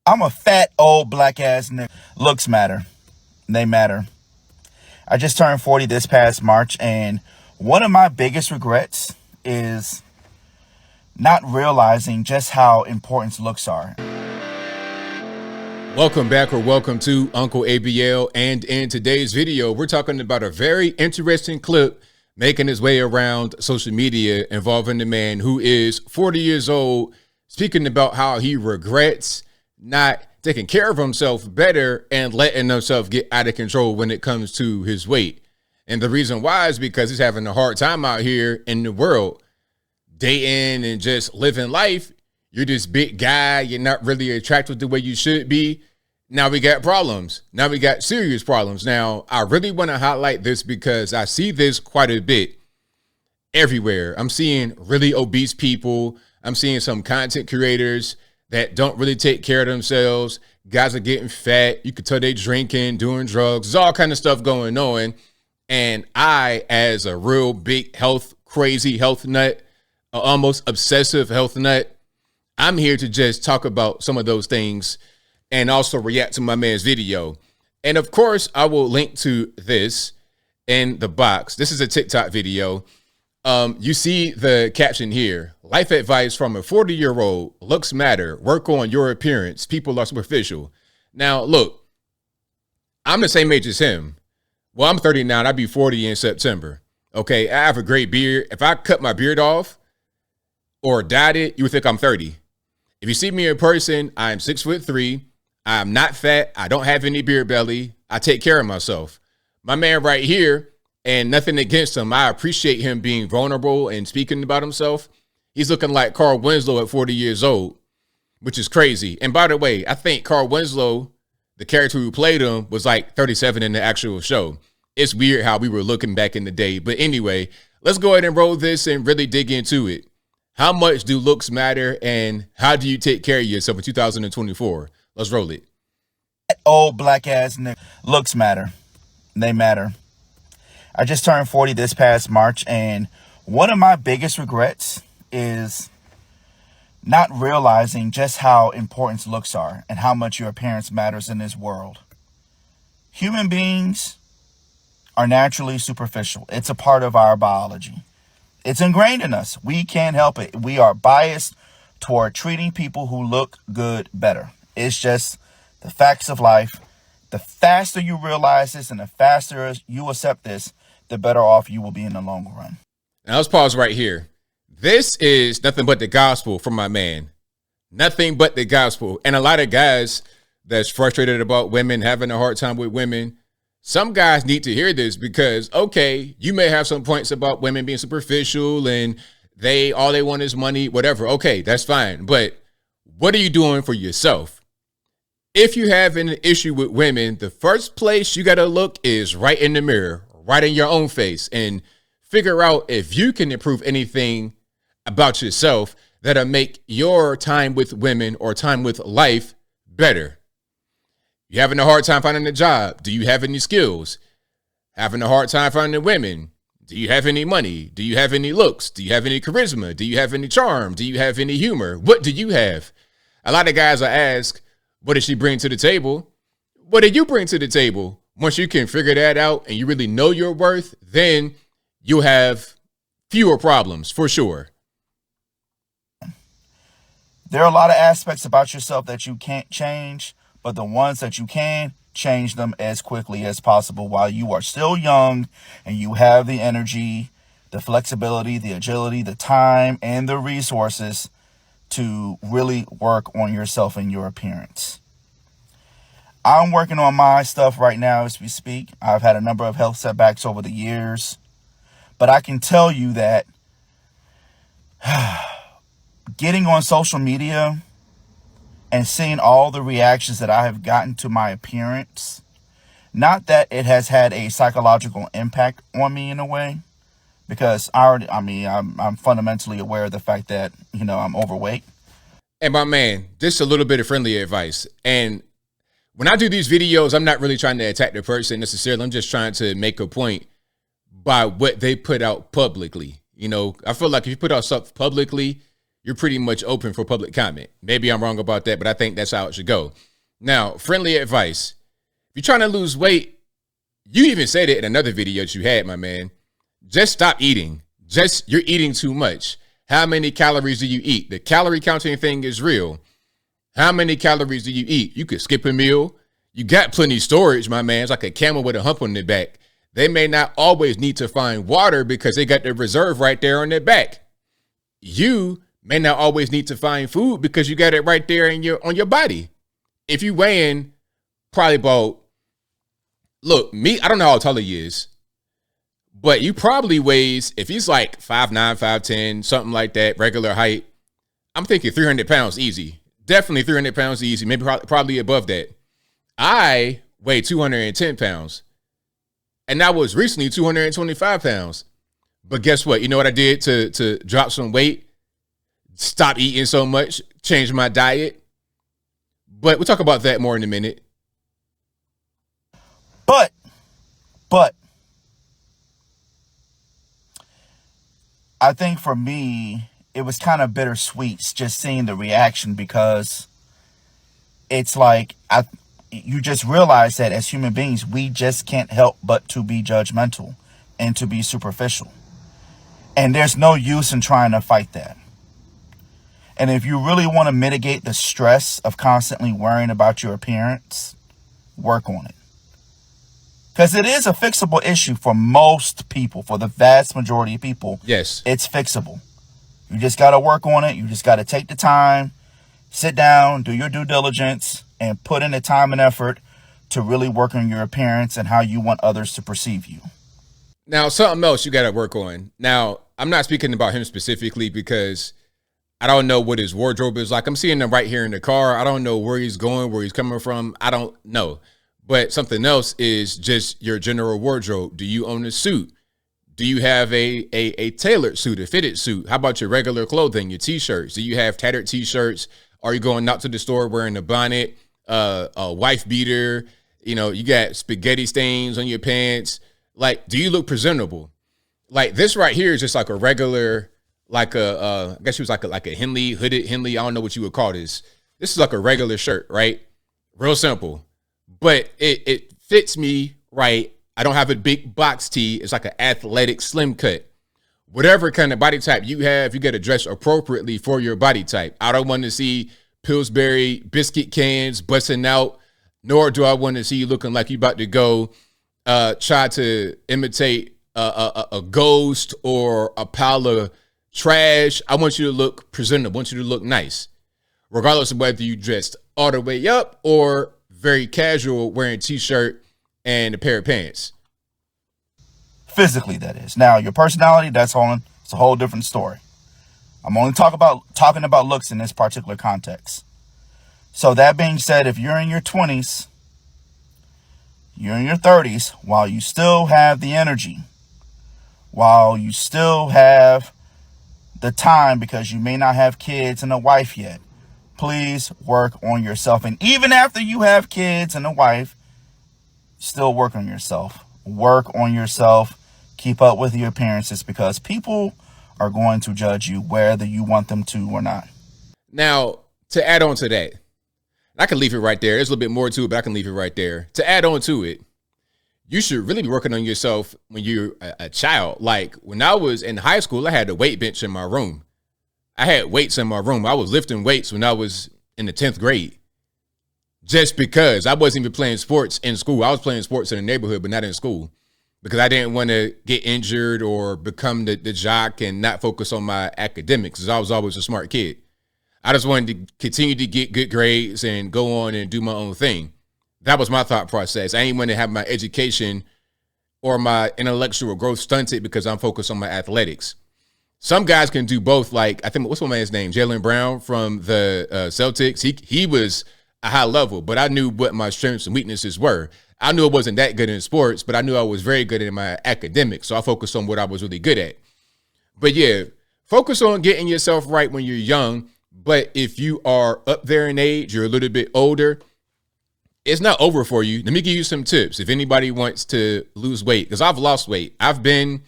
I'm a fat, old, black ass nigga. Looks matter. They matter. I just turned 40 this past March, and one of my biggest regrets is not realizing just how important looks are. Welcome back, or welcome to Uncle ABL, and in today's video we're talking about a very interesting clip making its way around social media involving the man who is 40 years old, speaking about how he regrets not taking care of himself better and letting himself get out of control when it comes to his weight. And the reason why is because he's having a hard time out here in the world, dating and just living life. You're this big guy, you're not really attractive the way you should be. Now we got problems. Now we got serious problems. Now, I really want to highlight this because I see this quite a bit everywhere. I'm seeing really obese people. I'm seeing some content creators that don't really take care of themselves. Guys are getting fat. You can tell they drinking, doing drugs. There's all kind of stuff going on. And I, as a real big crazy health nut, almost obsessive health nut, I'm here to just talk about some of those things and also react to my man's video. And of course, I will link to this in the box. This is a TikTok video. You see the caption here: life advice from a 40-year-old, looks matter, work on your appearance, people are superficial. Now, look, I'm the same age as him. Well, I'm 39, I'd be 40 in September. Okay, I have a great beard. If I cut my beard off or dyed it, you would think I'm 30. If you see me in person, I'm 6'3". I'm not fat. I don't have any beard belly. I take care of myself. My man right here, and nothing against him, I appreciate him being vulnerable and speaking about himself. He's looking like Carl Winslow at 40 years old, which is crazy. And by the way, I think Carl Winslow, the character who played him, was like 37 in the actual show. It's weird how we were looking back in the day. But anyway, let's go ahead and roll this and really dig into it. How much do looks matter, and how do you take care of yourself in 2024? Let's roll it. Old black ass nigga. Looks matter. They matter. I just turned 40 this past March, and one of my biggest regrets is not realizing just how important looks are and how much your appearance matters in this world. Human beings are naturally superficial. It's a part of our biology. It's ingrained in us. We can't help it. We are biased toward treating people who look good better. It's just the facts of life. The faster you realize this and the faster you accept this, the better off you will be in the long run. Now let's pause right here. This is nothing but the gospel from my man. Nothing but the gospel. And a lot of guys that's frustrated about women, having a hard time with women, some guys need to hear this because, okay, you may have some points about women being superficial and all they want is money, whatever. Okay, that's fine. But what are you doing for yourself? If you have an issue with women, the first place you got to look is right in the mirror, right in your own face, and figure out if you can improve anything about yourself that'll make your time with women or time with life better. You having a hard time finding a job? Do you have any skills? Having a hard time finding women? Do you have any money? Do you have any looks? Do you have any charisma? Do you have any charm? Do you have any humor? What do you have? A lot of guys will ask, what does she bring to the table? What do you bring to the table? Once you can figure that out and you really know your worth, then you'll have fewer problems for sure. There are a lot of aspects about yourself that you can't change, but the ones that you can, change them as quickly as possible while you are still young and you have the energy, the flexibility, the agility, the time, and the resources to really work on yourself and your appearance. I'm working on my stuff right now as we speak. I've had a number of health setbacks over the years, but I can tell you that getting on social media and seeing all the reactions that I have gotten to my appearance, not that it has had a psychological impact on me in a way, because I'm fundamentally aware of the fact that, I'm overweight. And my man, just a little bit of friendly advice. And when I do these videos, I'm not really trying to attack the person necessarily. I'm just trying to make a point by what they put out publicly. I feel like if you put out stuff publicly, you're pretty much open for public comment. Maybe I'm wrong about that, but I think that's how it should go. Now, friendly advice. If you're trying to lose weight, you even said it in another video that you had, my man. Just stop eating. You're eating too much. How many calories do you eat? The calorie counting thing is real. How many calories do you eat? You could skip a meal. You got plenty of storage, my man. It's like a camel with a hump on their back. They may not always need to find water because they got the reserve right there on their back. You may not always need to find food because you got it right there on your body. If you weighing probably about, look, me, I don't know how tall he is, but you probably weighs, if he's like 5'9", 5'10", something like that, regular height, I'm thinking 300 pounds easy. Definitely 300 pounds easy, maybe probably above that. I weigh 210 pounds, and I was recently 225 pounds. But guess what? You know what I did to drop some weight? Stop eating so much, change my diet. But we'll talk about that more in a minute. But I think for me, it was kind of bittersweet just seeing the reaction, because it's like you just realize that as human beings, we just can't help but to be judgmental and to be superficial. And there's no use in trying to fight that. And if you really want to mitigate the stress of constantly worrying about your appearance, work on it. Because it is a fixable issue for most people, for the vast majority of people. Yes. It's fixable. You just got to work on it. You just got to take the time, sit down, do your due diligence, and put in the time and effort to really work on your appearance and how you want others to perceive you. Now, something else you got to work on. Now, I'm not speaking about him specifically because I don't know what his wardrobe is like. I'm seeing him right here in the car. I don't know where he's going, where he's coming from. I don't know. But something else is just your general wardrobe. Do you own a suit? Do you have a tailored suit, a fitted suit? How about your regular clothing, your T-shirts? Do you have tattered T-shirts? Are you going out to the store wearing a bonnet, a wife beater? You know, you got spaghetti stains on your pants. Like, do you look presentable? Like, this right here is just like a regular, like I guess it was like a Henley, hooded Henley. I don't know what you would call this. This is like a regular shirt, right? Real simple. But it fits me right. I don't have a big box tee. It's like an athletic slim cut. Whatever kind of body type you have, you got to dress appropriately for your body type. I don't want to see Pillsbury biscuit cans busting out, nor do I want to see you looking like you about to go try to imitate a ghost or a pile of trash. I want you to look presentable. I want you to look nice, regardless of whether you dressed all the way up or very casual, wearing a T-shirt and a pair of pants. Physically, that is. Now, your personality, it's a whole different story. I'm only talking about looks in this particular context. So that being said, if you're in your 20s, you're in your 30s, while you still have the energy, while you still have the time, because you may not have kids and a wife yet, please work on yourself. And even after you have kids and a wife, still work on yourself. Work on yourself. Keep up with your appearances, because people are going to judge you whether you want them to or not. Now, to add on to that, I can leave it right there. There's a little bit more to it, but I can leave it right there. To add on to it, you should really be working on yourself when you're a child. Like, when I was in high school, I had a weight bench in my room. I had weights in my room. I was lifting weights when I was in the 10th grade. Just because I wasn't even playing sports in school. I was playing sports in the neighborhood, but not in school, because I didn't want to get injured or become the jock and not focus on my academics, because I was always a smart kid. I just wanted to continue to get good grades and go on and do my own thing. That was my thought process. I ain't want to have my education or my intellectual growth stunted because I'm focused on my athletics. Some guys can do both. Like, I think, what's my man's name? Jaylen Brown from the Celtics. He was a high level, but I knew what my strengths and weaknesses were. I knew I wasn't that good in sports, but I knew I was very good in my academics. So I focused on what I was really good at. But yeah, focus on getting yourself right when you're young. But if you are up there in age, you're a little bit older, it's not over for you. Let me give you some tips. If anybody wants to lose weight, because I've lost weight, I've been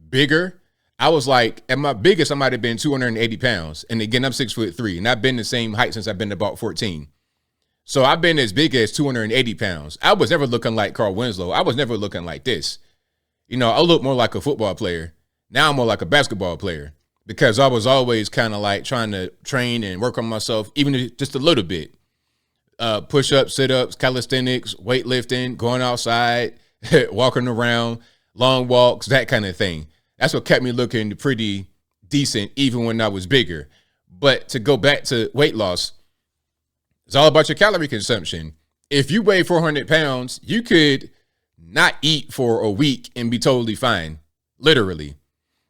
bigger. I was like, at my biggest, I might have been 280 pounds. And again, I'm 6'3", and I've been the same height since I've been about 14. So I've been as big as 280 pounds. I was never looking like Carl Winslow. I was never looking like this. You know, I look more like a football player. Now I'm more like a basketball player because I was always kind of like trying to train and work on myself, even just a little bit. Push-ups, sit-ups, calisthenics, weightlifting, going outside, walking around, long walks, that kind of thing. That's what kept me looking pretty decent even when I was bigger. But to go back to weight loss, it's all about your calorie consumption. If you weigh 400 pounds, you could not eat for a week and be totally fine, literally.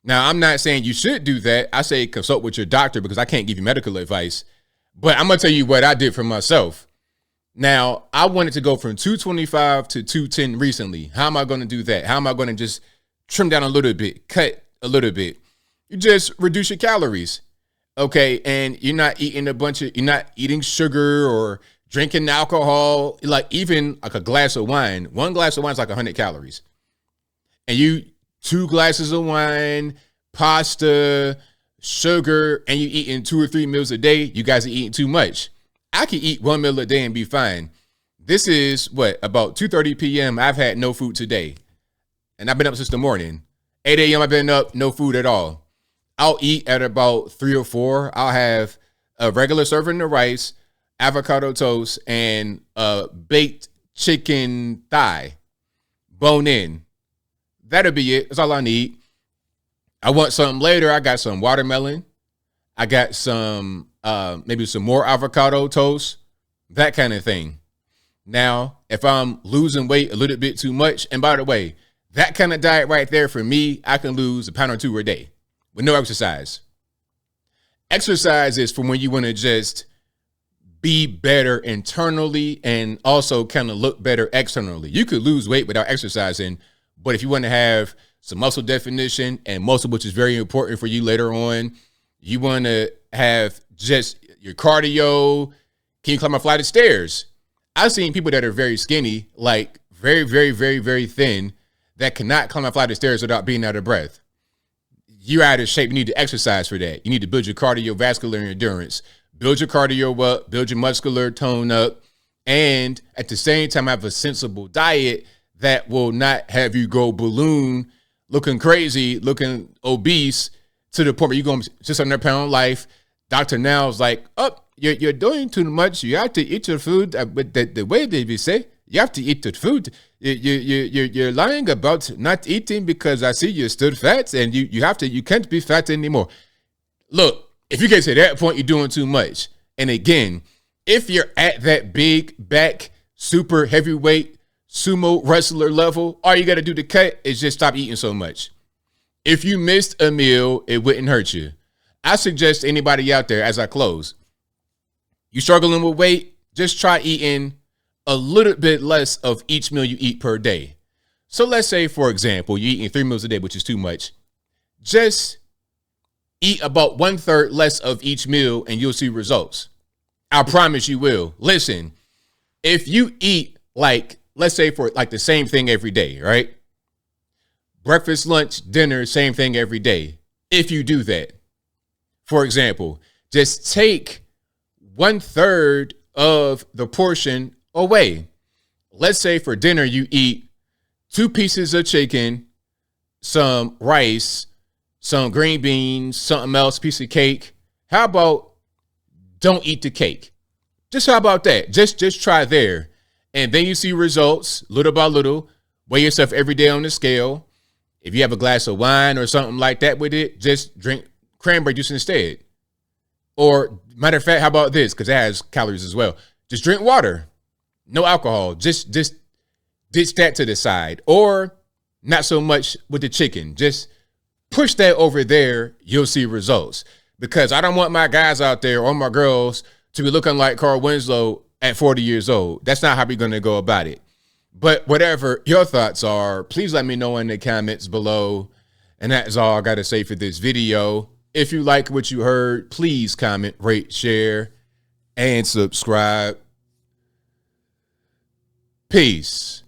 Now, I'm not saying you should do that. I say consult with your doctor because I can't give you medical advice. But I'm going to tell you what I did for myself. Now, I wanted to go from 225 to 210 recently. How am I going to do that? How am I going to just trim down a little bit, cut a little bit? You just reduce your calories, okay? And you're not eating you're not eating sugar or drinking alcohol, like even like a glass of wine. One glass of wine is like 100 calories. And you 2 glasses of wine, pasta, sugar, and you eating 2 or 3 meals a day, you guys are eating too much. I can eat 1 meal a day and be fine. This is about 2:30 p.m. I've had no food today. And I've been up since the morning. 8 a.m. I've been up, no food at all. I'll eat at about 3 or 4. I'll have a regular serving of rice, avocado toast, and a baked chicken thigh, bone in. That'll be it. That's all I need. I want something later. I got some watermelon. I got some, maybe some more avocado toast, that kind of thing. Now, if I'm losing weight a little bit too much, and by the way, that kind of diet right there for me, I can lose a pound or 2 a day with no exercise. Exercise is for when you want to just be better internally and also kind of look better externally. You could lose weight without exercising, but if you want to have some muscle definition and muscle, which is very important for you later on, you want to have just your cardio. Can you climb a flight of stairs? I've seen people that are very skinny, like very, very, very, very thin, that cannot climb a flight of stairs without being out of breath. You're out of shape. You need to exercise for that. You need to build your cardiovascular endurance, build your cardio up, build your muscular tone up, and at the same time have a sensible diet that will not have you go balloon, looking crazy, looking obese, to the point where you're going to 600-pound life. Dr. Now's like, oh, you're doing too much. You have to eat your food. But the way they say, you have to eat the food. You're lying about not eating because I see you're still fat and you can't be fat anymore. Look, if you get to that point, you're doing too much. And again, if you're at that big back, super heavyweight, sumo wrestler level, all you got to do to cut is just stop eating so much. If you missed a meal, it wouldn't hurt you. I suggest anybody out there, as I close, you struggling with weight, just try eating a little bit less of each meal you eat per day. So let's say, for example, you're eating 3 meals a day, which is too much. Just eat about 1/3 less of each meal and you'll see results. I promise you will. Listen, if you eat let's say for the same thing every day, right? Breakfast, lunch, dinner, same thing every day. If you do that, for example, just take 1/3 of the portion away. Let's say for dinner, you eat 2 pieces of chicken, some rice, some green beans, something else, piece of cake. How about don't eat the cake? Just how about that? Just try there. And then you see results little by little. Weigh yourself every day on the scale. If you have a glass of wine or something like that with it, just drink cranberry juice instead. Or matter of fact, how about this? Because it has calories as well. Just drink water. No alcohol. Just ditch that to the side. Or not so much with the chicken. Just push that over there. You'll see results. Because I don't want my guys out there or my girls to be looking like Carl Winslow at 40 years old. That's not how we're going to go about it. But whatever your thoughts are, please let me know in the comments below. And that is all I got to say for this video. If you like what you heard, please comment, rate, share, and subscribe. Peace.